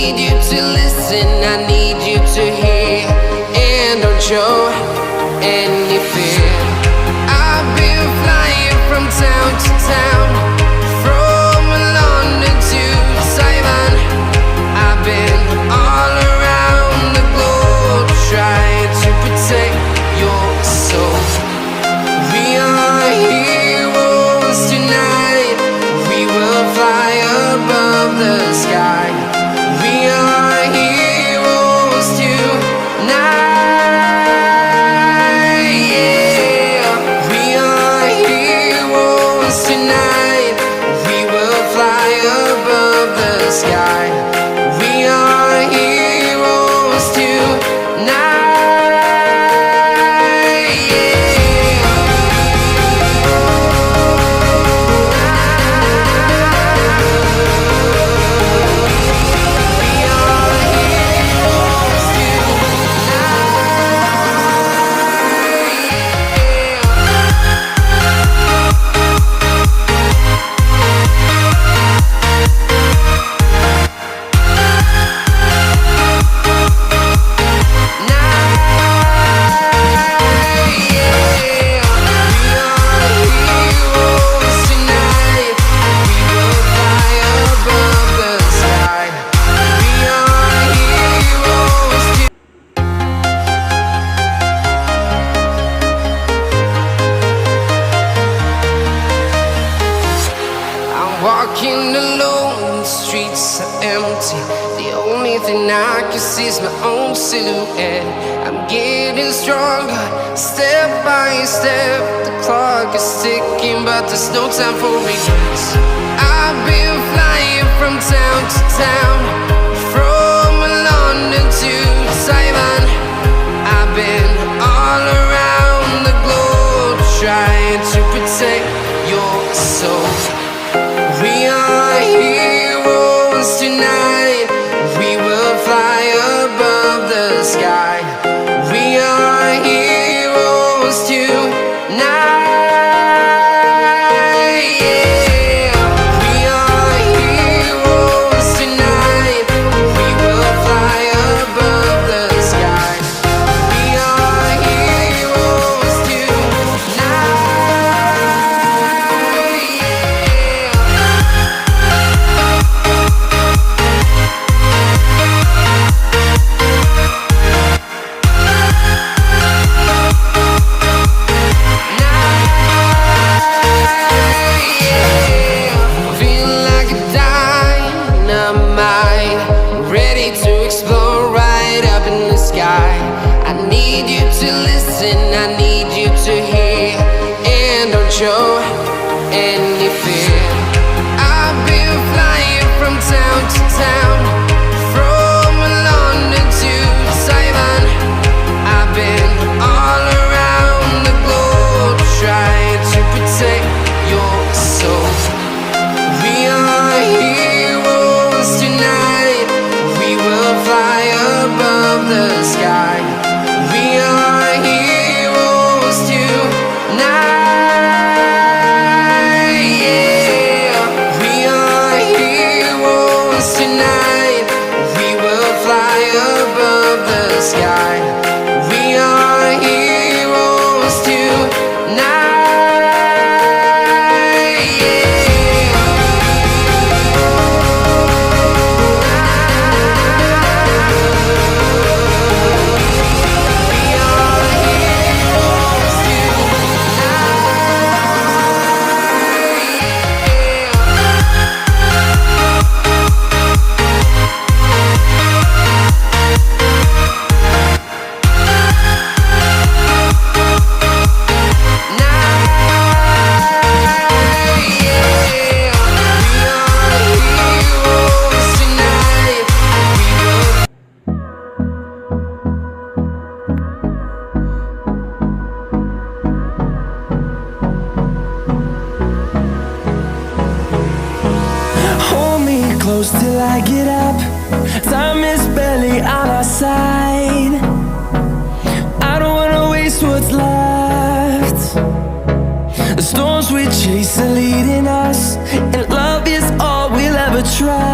need you to listen, I need you to hear, and don't show any fear. I've been flying from town to town, from London to Taiwan. I've been all around the globe trying to protect your soul. We are heroes tonight, we will fly above the sky. We are heroes tonight, yeah. We are heroes tonight, we will fly above the sky. We are heroes tonight, yeah. We are heroes tonight, we will fly above the sky. We are heroes tonight. I'm walking alone, the streets are empty. The only thing I can see is my own silhouette. I'm getting stronger, step by step. The clock is ticking, but there's no time for regrets. I've been flying from town to town, from London to Taiwan. I've been all around the globe trying to protect your soul. We are heroes tonight, we will fly above the sky. We are heroes tonight, yeah. We are heroes tonight, we will fly above the sky. We are heroes tonight, yeah. Feel like a dynamite, ready to explode right up in the sky. I need you to listen, I need you to hear, and don't show any fear. I've been flying from town to town, from London to Taiwan. I've been all around the globe trying to protect your soul. We are heroes tonight, we will fly above the sky. We are heroes tonight, yeah. We are heroes tonight, we will fly above the sky. We are heroes tonight, yeah. We are heroes Hold me close till I get up. Time is barely on our side. I don't wanna waste what's left. The storms we chase are leading us, and love is all we'll ever try.